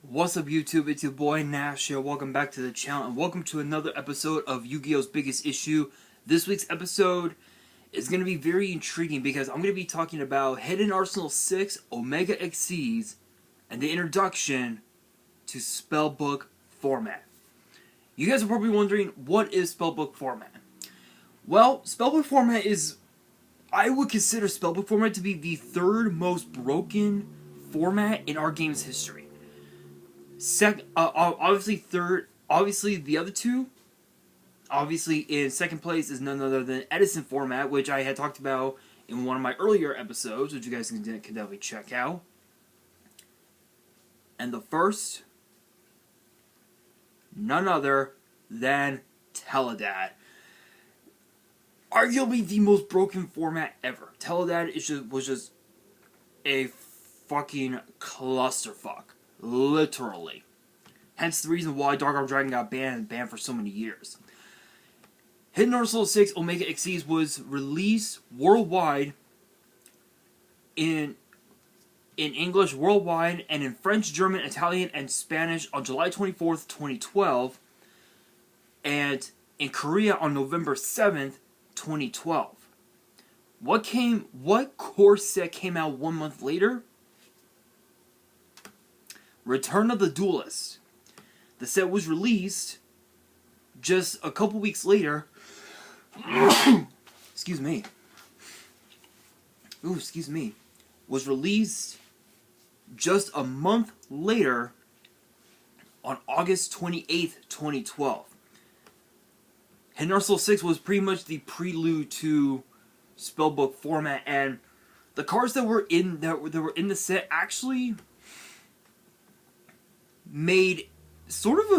What's up YouTube, it's your boy Nash here, welcome back to the channel and welcome to another episode of Yu-Gi-Oh's Biggest Issue. This week's episode is going to be very intriguing because I'm going to be talking about Hidden Arsenal 6 Omega XYZ and the introduction to Spellbook format. You guys are probably wondering, what is Spellbook format? Well, Spellbook format is, I would consider Spellbook format to be the third most broken format in our game's history. Obviously the other two, obviously in second place is none other than Edison format, which I had talked about in one of my earlier episodes, which you guys can definitely check out. And the first, none other than Teledad. Arguably the most broken format ever. Teledad was just a fucking clusterfuck. Literally. Hence the reason why Dark Arm Dragon got banned for so many years. Hidden Arsenal 6 Omega XYZ was released worldwide in English worldwide and in French, German, Italian, and Spanish on July 24th, 2012, and in Korea on November 7th, 2012. What core set came out 1 month later? Return of the Duelist. The set was released just a couple weeks later. Excuse me. Ooh, excuse me. Was released just a month later on August 28th, 2012. Hidden Arsenal 6 was pretty much the prelude to Spellbook format, and the cards that were in the set actually made sort of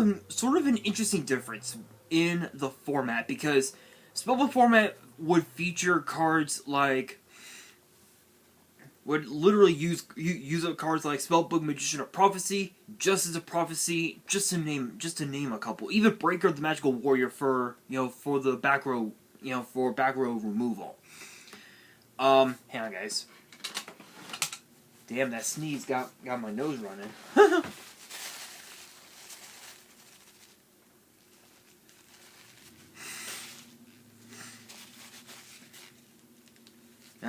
an interesting difference in the format, because Spellbook format would feature cards like, would literally use up cards like Spellbook, Magician of Prophecy, Justice of Prophecy, just to name a couple. Even Breaker of the Magical Warrior for the back row, for back row removal. Hang on, guys. Damn, that sneeze got my nose running.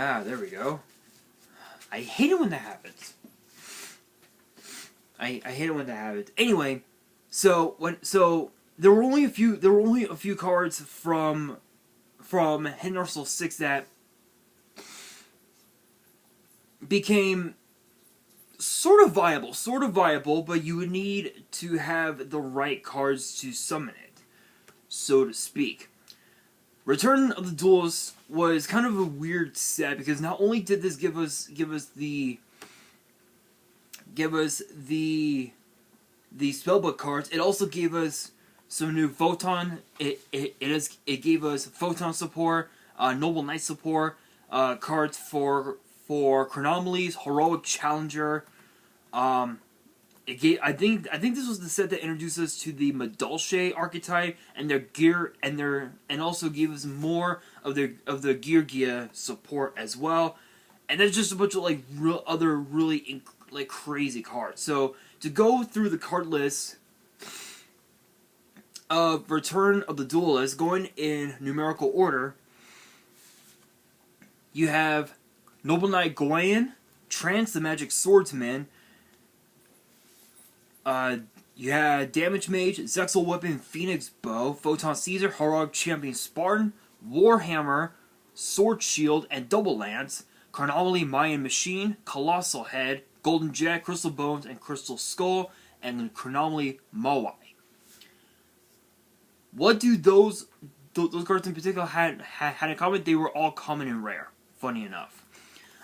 Ah, there we go. I hate it when that happens. I hate it when that happens. Anyway, so there were only a few cards from Hidden Arsenal 6 that became sort of viable, but you would need to have the right cards to summon it, so to speak. Return of the Duelist was kind of a weird set, because not only did this give us the Spellbook cards, it also gave us some new Photon. It gave us Photon support, Noble Knight support, cards for Chronomalies, Heroic Challenger. I think this was the set that introduced us to the Madolche archetype and their gear, and also gave us more of the gear support as well. And there's just a bunch of other really crazy cards. So to go through the card list of Return of the Duelist, going in numerical order, you have Noble Knight Goyen, Trance the Magic Swordsman. You had Damage Mage, Zexal Weapon, Phoenix Bow, Photon Caesar, Heroic Champion Spartan, Warhammer, Sword Shield, and Double Lance, Carnally Mayan Machine, Colossal Head, Golden Jet, Crystal Bones, and Crystal Skull, and Carnally Mawai. What do those cards in particular had in common? They were all common and rare, funny enough.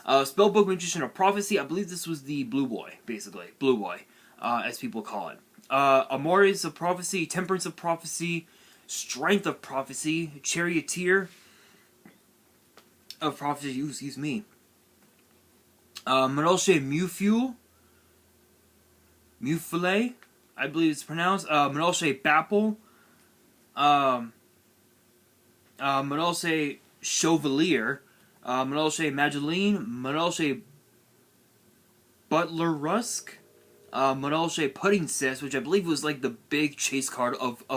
Spellbook, Magician of Prophecy, I believe this was the Blue Boy, basically. Blue Boy. As people call it. Amores of Prophecy, Temperance of Prophecy, Strength of Prophecy, Charioteer of Prophecy, excuse me. Madolche Mufule, I believe it's pronounced. Madolche Bapple, Madolche Chevalier, Madolche Mageline, Madolche Butler Rusk, Monolshe Pudding Cess, which I believe was like the big chase card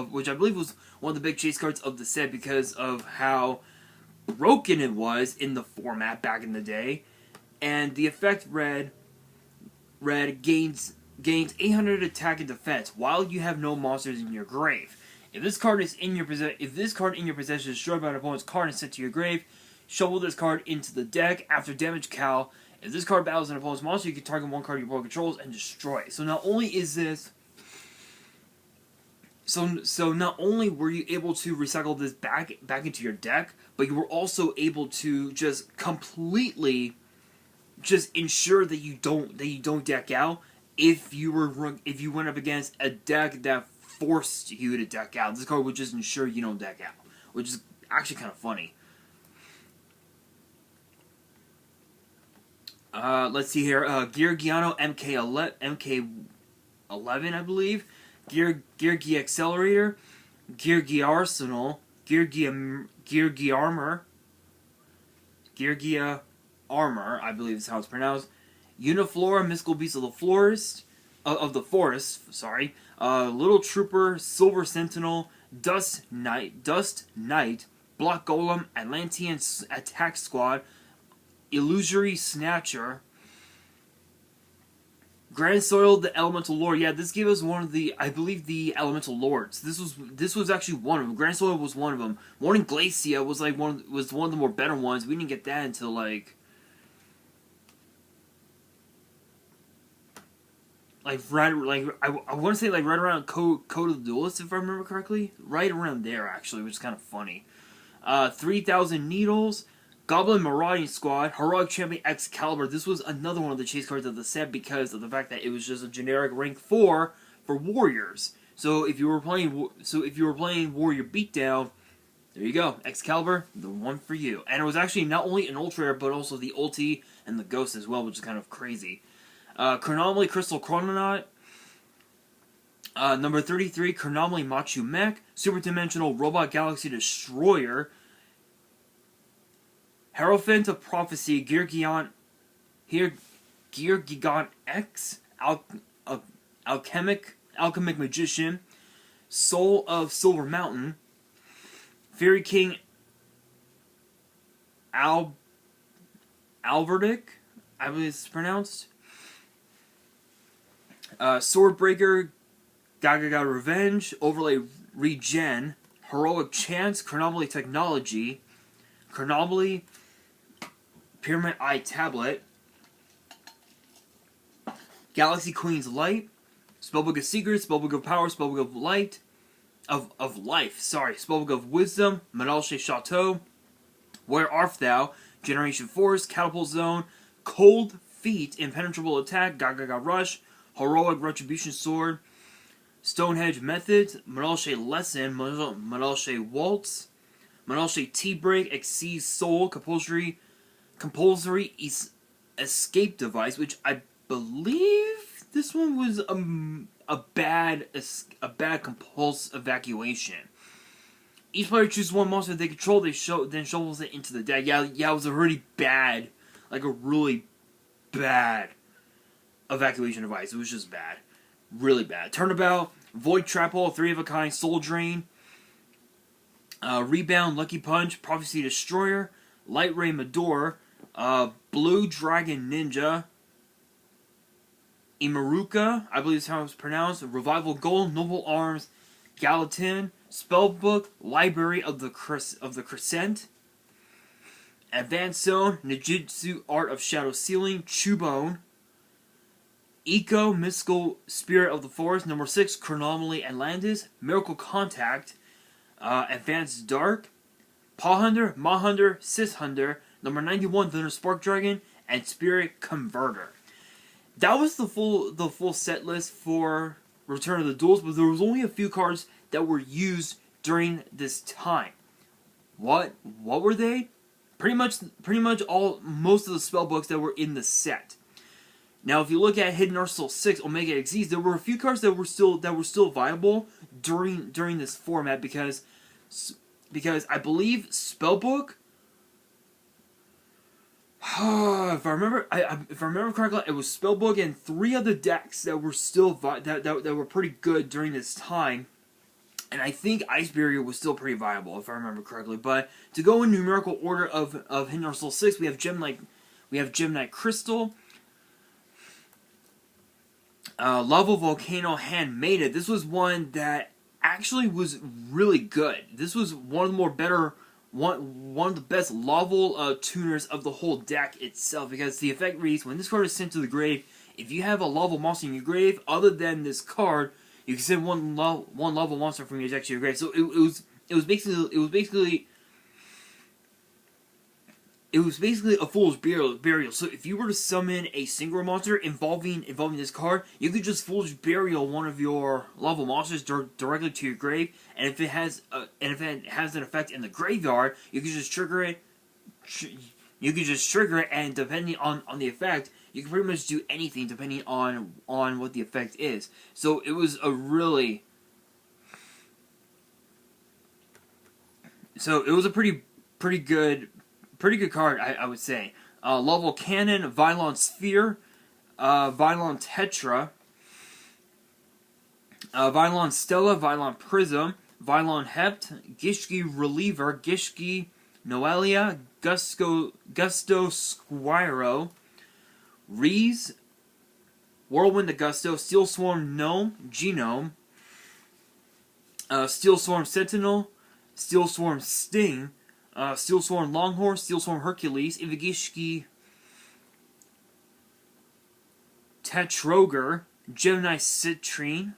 which I believe was one of the big chase cards of the set because of how broken it was in the format back in the day. And the effect red gains 800 attack and defense while you have no monsters in your grave. If this card in your possession is destroyed by an opponent's card and sent to your grave, shuffle this card into the deck. After damage cal, if this card battles an opponent's monster, you can target one card your opponent controls and destroy it. So not only is this So not only were you able to recycle this back into your deck, but you were also able to just completely just ensure that you don't deck out if you went up against a deck that forced you to deck out. This card would just ensure you don't deck out, which is actually kind of funny. Let's see here. Geargiano MK11, I believe. Geargi Accelerator, Geargi Arsenal, Geargi Armor, I believe is how it's pronounced. Uniflora, Mystical Beast of the Forest, Little Trooper, Silver Sentinel, Dust Knight, Block Golem, Atlantean Attack Squad, Illusory Snatcher, Grand Soil, the Elemental Lord. Yeah, this gave us one of the, I believe, the Elemental Lords. This was actually one of them. Grand Soil was one of them. Morning Glacia was like one of the more better ones. We didn't get that until like I want to say like right around Code of the Duelist, if I remember correctly. Right around there actually, which is kind of funny. 3,000 Needles. Goblin Marauding Squad, Heroic Champion Excalibur. This was another one of the chase cards of the set because of the fact that it was just a generic rank 4 for warriors. So if you were playing Warrior Beatdown, there you go, Excalibur, the one for you. And it was actually not only an ultra rare, but also the ulti and the ghost as well, which is kind of crazy. Chronomaly Crystal Chrononaut. Number 33, Chronomaly Machu Mech, Super Dimensional Robot Galaxy Destroyer. Hierophant of Prophecy, Geargigon X, Alchemic Magician, Soul of Silver Mountain, Fairy King Alverdic, I believe it's pronounced, Swordbreaker, Gagaga Revenge, Overlay Regen, Heroic Chance, Chronomaly Technology, Chronomaly Pyramid Eye Tablet, Galaxy Queen's Light, Spellbook of Secrets, Spellbook of Power, Spellbook of Light, of Life, Spellbook of Wisdom, Monolshe Chateau, Where Art Thou, Generation Force, Catapult Zone, Cold Feet, Impenetrable Attack, Gagaga Rush, Heroic Retribution Sword, Stonehenge Methods, Monolshe Lesson, Monolshe Waltz, Monolshe T-Break, Exceed Soul, Compulsory Escape Device, which I believe this one was a bad compulse evacuation. Each player chooses one monster they control, then shovels it into the deck. Yeah, it was a really bad, like a really bad evacuation device. It was just bad. Really bad. Turnabout, Void Trap Hole, 3 of a kind, Soul Drain, Rebound, Lucky Punch, Prophecy Destroyer, Light Ray Mador, Blue Dragon Ninja, Imaruka, I believe is how it's pronounced, Revival Gold, Noble Arms, Gallatin, Spellbook, Library of the Crescent, Advanced Zone, Ninjutsu Art of Shadow Sealing, Chubone, Eco, Mystical Spirit of the Forest, number 6, Chronomaly Atlantis, Miracle Contact, Advanced Dark, Paw Hunter, Maw Hunter, Sis Hunter, number 91, Thunder Spark Dragon, and Spirit Converter. That was the full set list for Return of the Duels, but there was only a few cards that were used during this time. What were they? Pretty much most of the spell books that were in the set. Now, if you look at Hidden Arsenal 6 Omega XYZ, there were a few cards that were still viable during this format because I believe Spellbook. if I remember correctly, it was Spellbook and 3 other decks that were still that were pretty good during this time. And I think Ice Barrier was still pretty viable, if I remember correctly. But to go in numerical order of Hidden Arsenal 6, we have Gemini Crystal, Lava Volcano Handmade. This was one that actually was really good. This was one of the more better, one of the best level tuners of the whole deck itself, because the effect reads, when this card is sent to the grave, if you have a level monster in your grave other than this card, you can send one level monster from your deck to your grave. So it was basically a fool's burial. So if you were to summon a single monster involving this card, you could just foolish burial one of your level monsters directly to your grave, and if it has an effect in the graveyard, you could just trigger it. And depending on the effect, you can pretty much do anything depending on what the effect is. So it was a really... So it was a pretty good card, I would say. Level Cannon, Vylon Sphere, Vylon Tetra, Vylon Stella, Vylon Prism, Vylon Hept, Gishki Reliever, Gishki Noelia, Gusto Squiro, Reese, Whirlwind Augusto, Steel Swarm Gnome, Genome, Steel Swarm Sentinel, Steel Swarm Sting, Steel Swarm Longhorn, Steel Swarm Hercules, Ivagishki Tetroger, Gemini Citrine,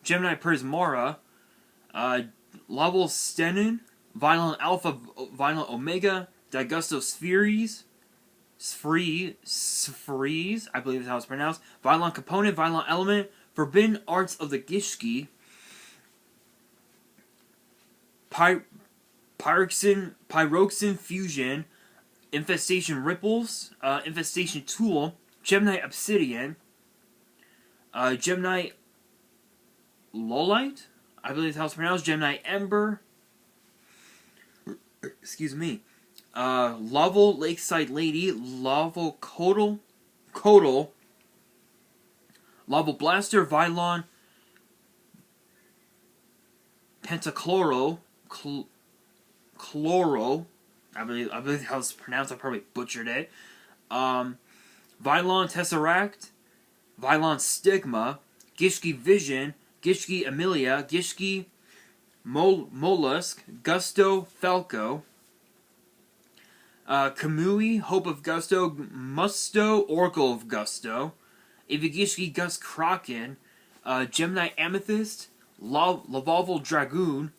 Gemini Prismara, Level Stenin, Violent Alpha, Violent Omega, Digusto Spheres, I believe is how it's pronounced, Violent Component, Violent Element, Forbidden Arts of the Gishki, Pyroxen Fusion, Infestation Ripples, Infestation Tool, Gemini Obsidian, Gemini Lolite, I believe is how it's pronounced, Gemini Ember, excuse me, Level Lakeside Lady, Level Codal, Level Blaster, Vylon Pentachloro, Chloro, I believe how it's pronounced, I probably butchered it, Vylon Tesseract, Vylon Stigma, Gishki Vision, Gishki Amelia, Gishki Mollusk, Gusto Falco, Kamui, Hope of Gusto, Musto, Oracle of Gusto, Ivagishki Gus Kraken, Gemini Amethyst, Lavalval Dragoon,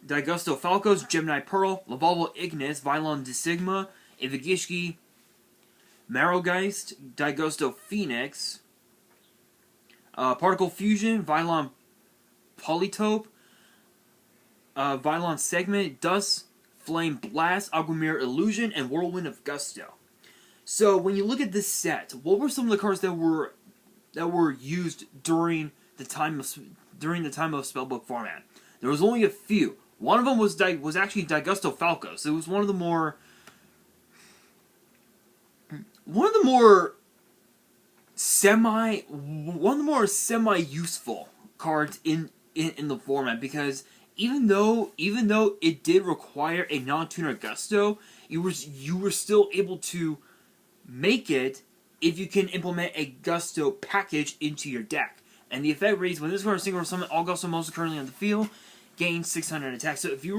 Digusto Falcos, Gemini Pearl, Lavalval Ignis, Vylon Desigma, Ivagishki Marrowgeist, Digusto Phoenix, Particle Fusion, Vylon Polytope, Vylon Segment, Dust, Flame Blast, Aguamir Illusion, and Whirlwind of Gusto. So when you look at this set, what were some of the cards that were used during the time of Spellbook format? There was only a few. One of them was actually Digusto Falcos. It was one of the more semi useful cards in the format, because even though it did require a non-tuner Gusto, you were still able to make it if you can implement a Gusto package into your deck. And the effect reads, when this card is single summon, all Gusto monsters currently on the field gain 600 attack. So if you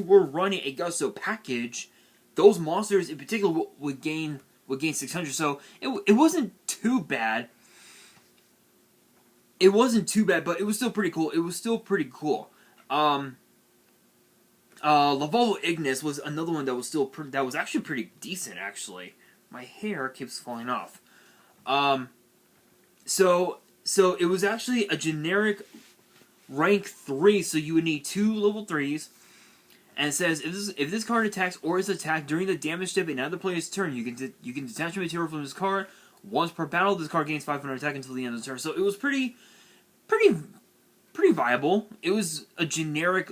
were running a Gusto package, those monsters in particular would gain 600. So it wasn't too bad. It wasn't too bad, but it was still pretty cool. Lavalval Ignis was another one that was actually pretty decent, actually. My hair keeps falling off. So it was actually a generic rank 3, so you would need 2 level 3s. And it says, if this card attacks or is attacked during the damage step in another player's turn, you can detach a material from this card. Once per battle, this card gains 500 attack until the end of the turn. So it was pretty viable. It was a generic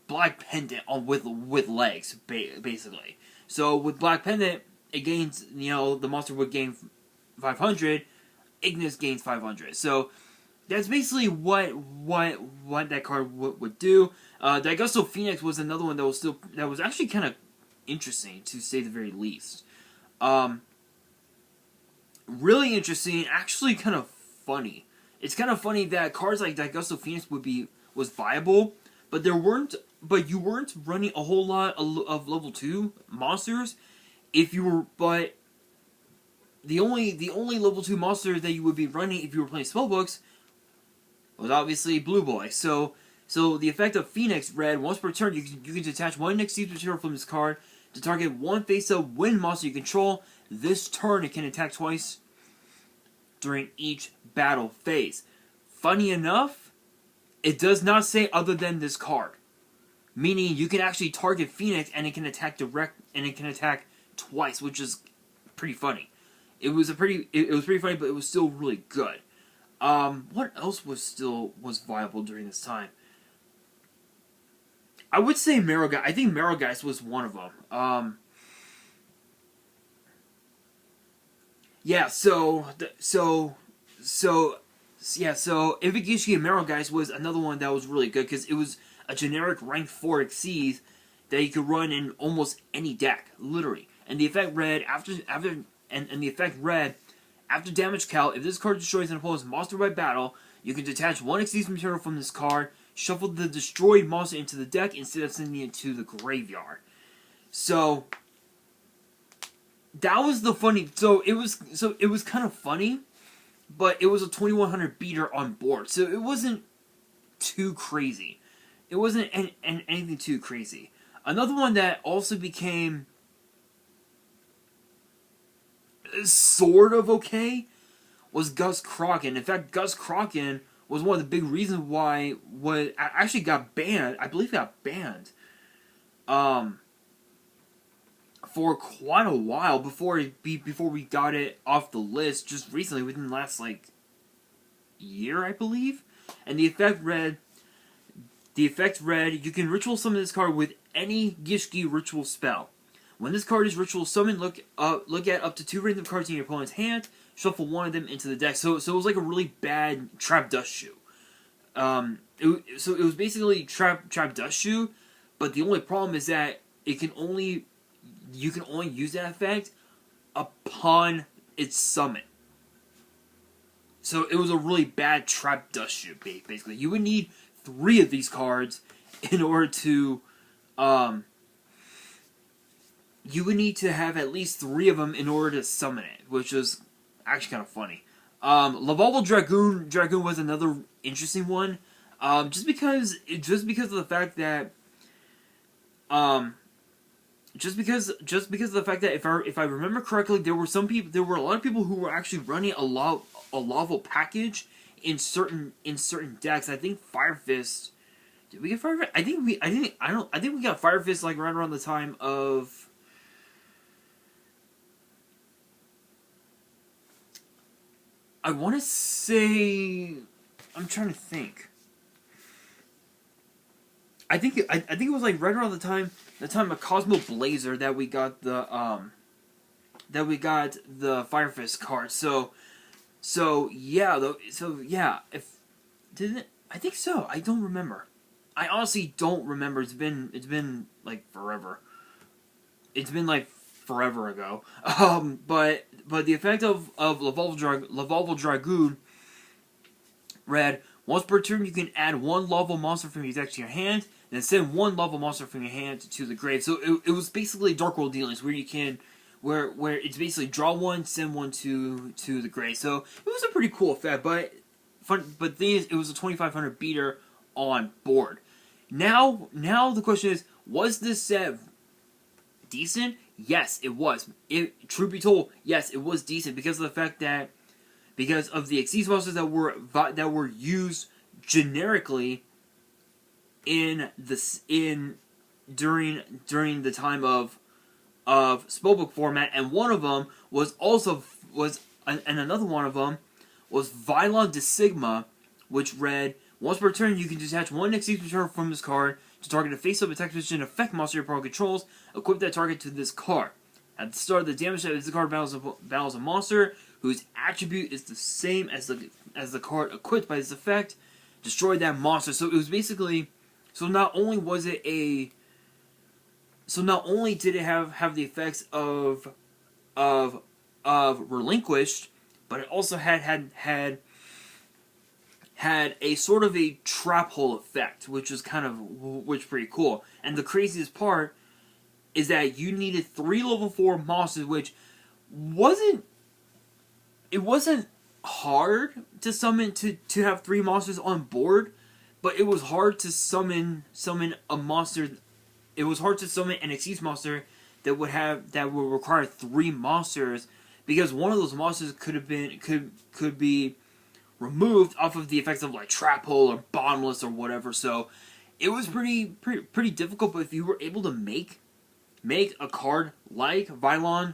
black pendant with legs, basically. So with Black Pendant, it gains, the monster would gain 500, Ignis gains 500. So that's basically what that card would do. Daigusto Phoenix was another one that was actually kind of interesting, to say the very least. Really interesting, actually kind of funny. It's kind of funny that cards like Daigusto Phoenix was viable, but you weren't running a whole lot of level 2 monsters. But the only level 2 monster that you would be running if you were playing spellbooks was obviously Blue Boy. So the effect of Phoenix Red, once per turn, you can detach one next material from this card to target one face-up wind monster you control. This turn, it can attack twice during each battle phase. Funny enough, it does not say other than this card, meaning you can actually target Phoenix and it can attack twice, which is pretty funny. It was pretty funny, but it was still really good. What else was viable during this time? I would say Marrowgeist. I think Marrowgeist was one of them. Yeah, so Ivigishi and Marrowgeist was another one that was really good because it was a generic rank 4 Xyz that you could run in almost any deck, literally. And the effect red after damage count, if this card destroys an opponent's monster by battle, you can detach one Xyz material from this card, shuffle the destroyed monster into the deck instead of sending it to the graveyard. So that was the funny. So it was kind of funny, but it was a 2100 beater on board, so it wasn't too crazy. It wasn't anything too crazy. Another one that also became sort of okay was Gus Crocken. In fact, Gus Crocken was one of the big reasons why actually got banned. I believe it got banned for quite a while before we got it off the list just recently, within the last year, I believe. And the effect read, you can ritual summon this card with any Gishki ritual spell. When this card is ritual summoned, look at up to 2 random cards in your opponent's hand, shuffle one of them into the deck. So it was like a really bad Trap Dust Shoe. It was basically Trap Dust Shoe, but the only problem is that you can only use that effect upon its summon. So it was a really bad Trap Dust Shoe, basically. You would need 3 of these cards in order to you would need to have at least 3 of them in order to summon it, which was actually kind of funny. Lavalval Dragoon was another interesting one, just because of the fact that, if I remember correctly, there were a lot of people who were actually running a Laval package in certain decks. I think Fire Fist. Did we get Fire Fist? I think we got Fire Fist right around the time of. I want to say, I'm trying to think. I think it was right around the time of Cosmo Blazer that we got the Fire Fist card. So yeah, if didn't it? I think so. I don't remember. I honestly don't remember. It's been forever. It's been forever ago. But the effect of Lavalval Dragoon read, once per turn you can add 1 Laval monster from your deck to your hand, and then send 1 Laval monster from your hand to the grave. So it was basically Dark World Dealings, where you can where it's basically draw 1, send 1 to the grave. So it was a pretty cool effect, but the thing is, it was a 2500 beater on board. Now the question is, was this set decent? Yes, it was. Truth be told, yes, it was decent because of the fact that the Xyz monsters that were used generically during the time of Spellbook format, and one of them and another one of them was Vylon de Sigma, which read, once per turn you can detach 1 Xyz material from this card, To target a face-up attack position effect monster your opponent controls, equip that target to this card. At the start of the damage step, this card battles a monster whose attribute is the same as the card equipped by this effect. Destroy that monster. So it was basically, not only did it have the effects of relinquished, but it also had a sort of a trap hole effect, which was pretty cool. And the craziest part is that you needed 3 level 4 monsters, which wasn't hard to summon to have 3 monsters on board, but it was hard to summon a monster. It was hard to summon an Xyz monster that would require 3 monsters, because one of those monsters could be removed off of the effects of like Trap Hole or Bottomless or whatever. So it was pretty difficult. But if you were able to make a card like Vylon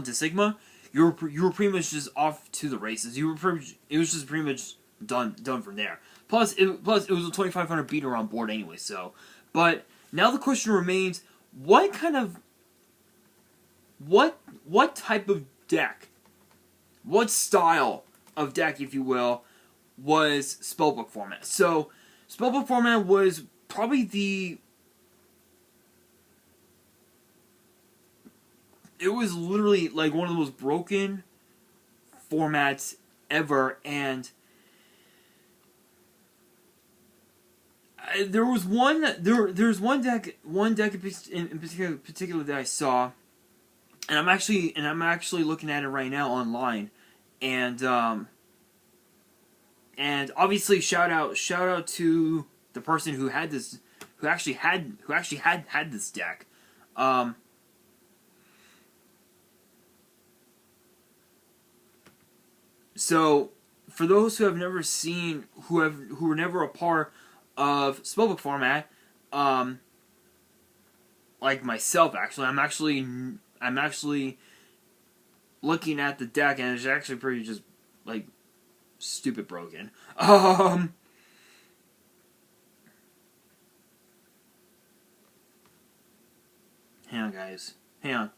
de Sigma, you were pretty much just off to the races. It was just pretty much done from there. Plus it was a 2500 beater on board anyway. So, but now the question remains: what type of deck, what style of deck, if you will, was Spellbook format? So, Spellbook format was probably it was literally like one of the most broken formats ever, and there's one deck in particular that I saw, and I'm actually looking at it right now online, and obviously shout out to the person who had this, who actually had this deck. So, for those who have never seen, who were never a part of Spellbook format, like myself, actually, I'm actually looking at the deck, and it's actually pretty just like stupid broken. Hang on, guys. Hang on.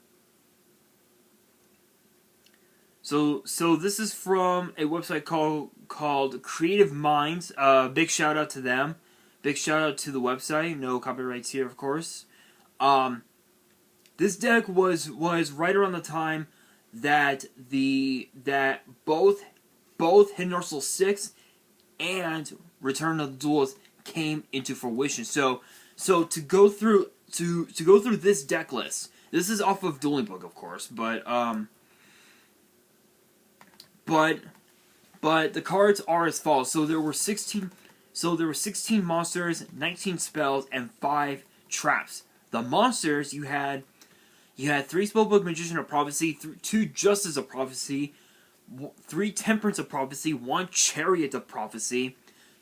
So this is from a website called Creative Minds. Big shout out to them. Big shout out to the website. No copyrights here, of course. This deck was right around the time that both Hidden Arsenal 6 and Return of the Duelist came into fruition. So to go through this deck list. This is off of Dueling Book, of course, but the cards are as follows. So there were 16 monsters, 19 spells, and 5 traps. The monsters, you had 3 Spellbook Magician of Prophecy, 2 Justice of Prophecy, 3 Temperance of Prophecy, 1 Chariot of Prophecy,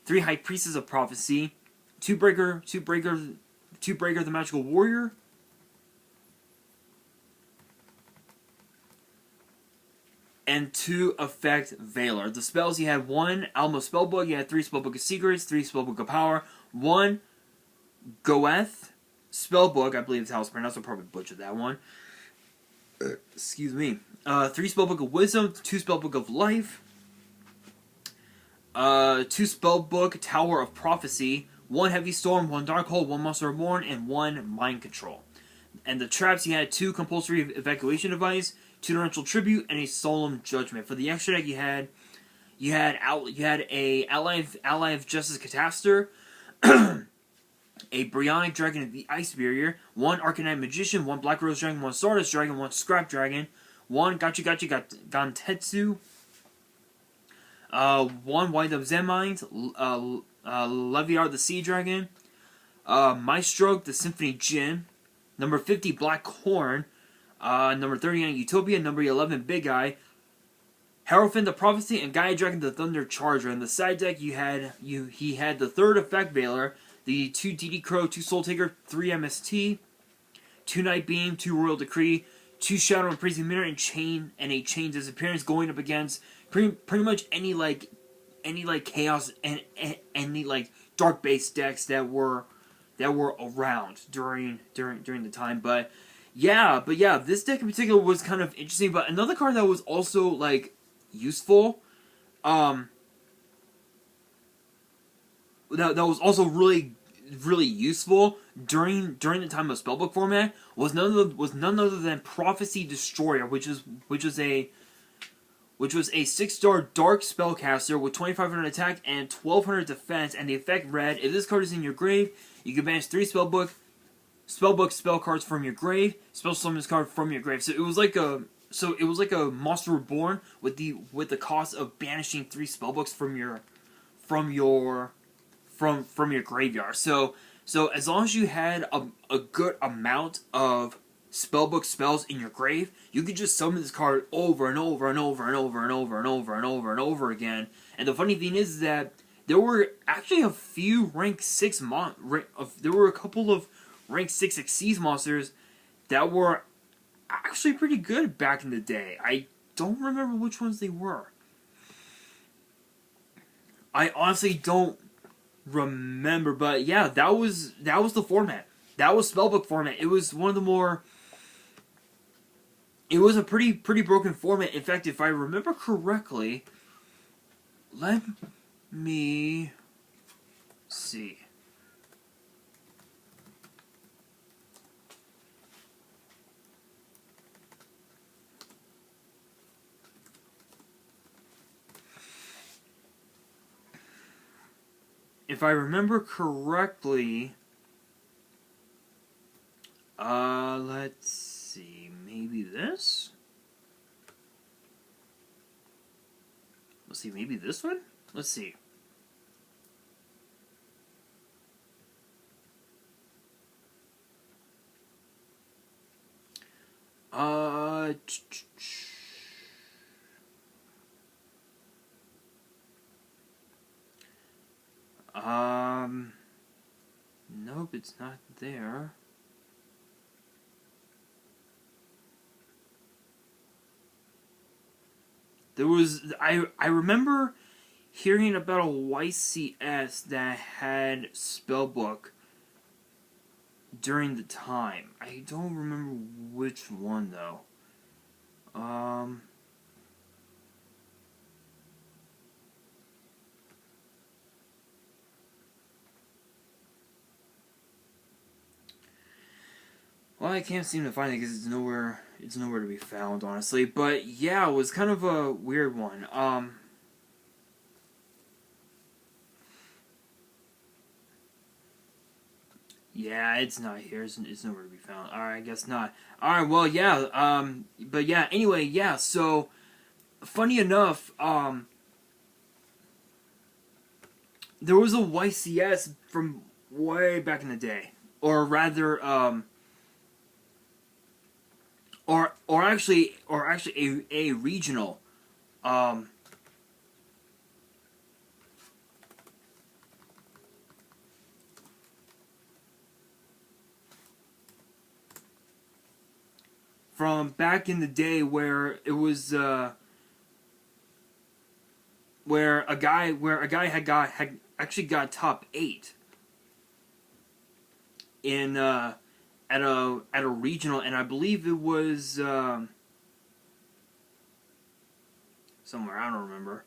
3 High Priestess of Prophecy, 2 Breaker the Magical Warrior, and 2 Effect Veiler. The spells, you had 1 Alma Spellbook, you had 3 Spellbook of Secrets, 3 Spellbook of Power, 1 Goeth Spellbook, I believe is how it's pronounced, I'll probably butcher that one. Excuse me. 3 Spellbook of Wisdom, 2 Spellbook of Life, 2 Spellbook Tower of Prophecy, 1 Heavy Storm, 1 Darkhold, 1 Monster Reborn, and 1 Mind Control. And the traps, you had 2 Compulsory Evacuation Device, 2 Torrential Tribute, and a Solemn Judgment. For the extra deck, you had a Ally of Justice Catastor, a Bryonic Dragon of the Ice Barrier, 1 Arcanine Magician, 1 Black Rose Dragon, 1 Stardust Dragon, 1 Scrap Dragon, 1 Gantetsu, 1 Wind Up Zen Mind, Leviar the Sea Dragon, Maestro the Symphony Djinn, number 50 Black Horn, number 39 Utopia, number 11 Big Eye, Hierophant the Prophecy, and Gaia Dragon the Thunder Charger. In the side deck, he had the 3rd Effect Veiler, the 2 DD Crow, 2 Soul Taker, 3 MST, 2 Night Beam, 2 Royal Decree, 2 Shadow Imprisoning Mirror, and a Chain Disappearance, going up against pretty much any any like chaos and any like dark base decks that were around during the time. But yeah, this deck in particular was kind of interesting. But another card that was also like useful, that was also really useful during the time of Spellbook format was none other than Prophecy Destroyer, which was a 6-star dark spellcaster with 2,500 attack and 1,200 defense, and the effect read: if this card is in your grave, you can banish 3 Spellbook spell cards from your grave, spell summon this card from your grave. So it was like a Monster Reborn with the cost of banishing 3 Spellbooks from your graveyard. So as long as you had a good amount of Spellbook spells in your grave, you could just summon this card over and over and over and over and over and over and over and over again. And the funny thing is that there were actually a few rank 6 there were a couple of rank 6 Xyz monsters that were actually pretty good back in the day. I don't remember which ones they were. I honestly don't remember, but yeah, that was the format. That was Spellbook format. It was one of the more. It was a pretty broken format. In fact, if I remember correctly, let me see. If I remember correctly, let's see, maybe this? Let's see, maybe this one? Let's see. Nope, it's not there. There was, I remember hearing about a YCS that had Spellbook during the time. I don't remember which one though. Well, I can't seem to find it because it's nowhere to be found, honestly. But yeah, it was kind of a weird one. Yeah, it's not here. It's nowhere to be found. Alright, I guess not. Alright, well, yeah, but yeah, anyway, yeah, so, funny enough, there was a YCS from way back in the day. Or rather, or actually a regional, from back in the day where it was where a guy had actually got top 8 in at a regional, and I believe it was somewhere, I don't remember.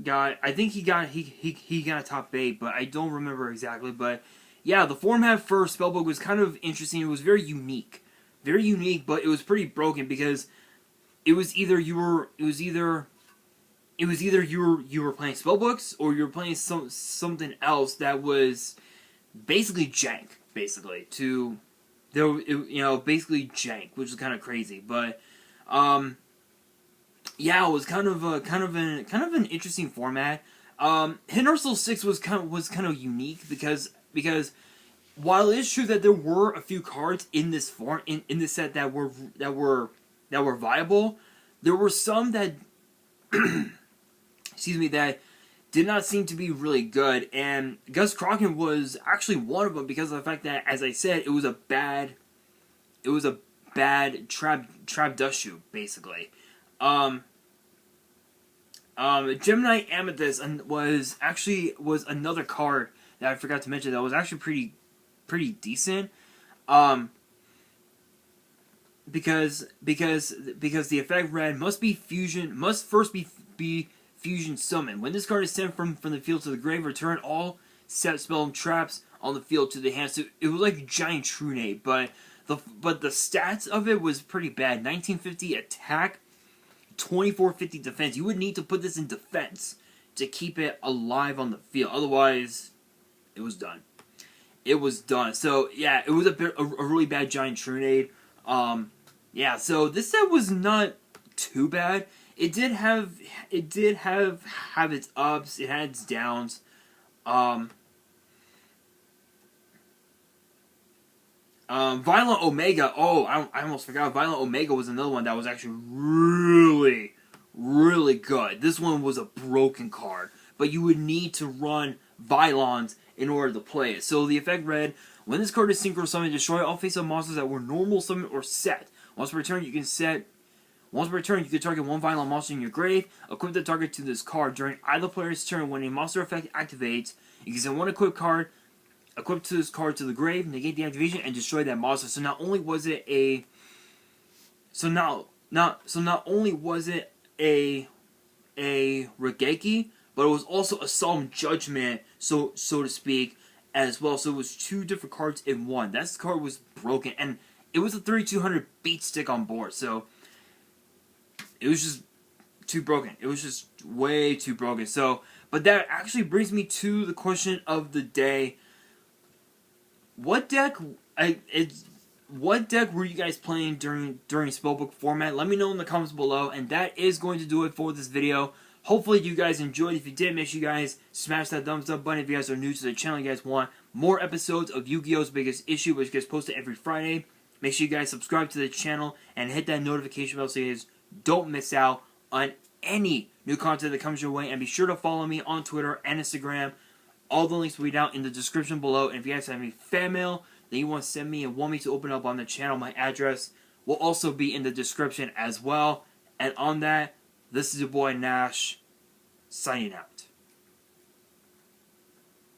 I think he got a top 8, but I don't remember exactly. But yeah, the format for Spellbook was kind of interesting. It was very unique, but it was pretty broken because it was either you were playing Spellbooks or you were playing something else that was basically jank, basically basically jank, which is kind of crazy. But yeah, it was kind of an interesting format. Hidden Arsenal 6 was kind of unique because while it is true that there were a few cards in this form in this set that were viable, there were some that excuse me, that did not seem to be really good, and Gus Crockett was actually one of them because of the fact that, as I said, it was a bad trap dust shoe, basically. Gemini Amethyst was another card that I forgot to mention that was actually pretty decent. Because the effect red must first be fusion summoned. When this card is sent from the field to the grave, return all set spell traps on the field to the hand. So it was like a giant Trunade, but the stats of it was pretty bad. 1950 attack, 2450 defense. You would need to put this in defense to keep it alive on the field. Otherwise, it was done. It was done. So yeah, it was a really bad giant Trunade. Yeah, so this set was not too bad. It did have its ups, it had its downs. Violent Omega. Oh, I almost forgot. Violent Omega was another one that was actually really good. This one was a broken card, but you would need to run Vylons in order to play it. So the effect read: when this card is synchro summoned, destroy all face-up monsters that were normal summon or set. Once per turn, you can target one Vylon monster in your grave. Equip the target to this card during either player's turn. When a monster effect activates, you can send one equipped card equipped to this card to the grave, negate the activation, and destroy that monster. So not only was it a Regeki, but it was also a Solemn Judgment, so to speak, as well. So it was two different cards in one. That card was broken, and it was a 3200 beat stick on board, so it was just too broken. It was just way too broken. So, but that actually brings me to the question of the day. What deck were you guys playing during Spellbook format? Let me know in the comments below, and that is going to do it for this video. Hopefully you guys enjoyed. If you did, make sure you guys smash that thumbs up button. If you guys are new to the channel, you guys want more episodes of Yu-Gi-Oh's Biggest Issue, which gets posted every Friday. Make sure you guys subscribe to the channel and hit that notification bell so you guys don't miss out on any new content that comes your way. And be sure to follow me on Twitter and Instagram. All the links will be down in the description below. And if you guys have any fan mail that you want to send me and want me to open up on the channel, my address will also be in the description as well. And on that, this is your boy Nash, signing out.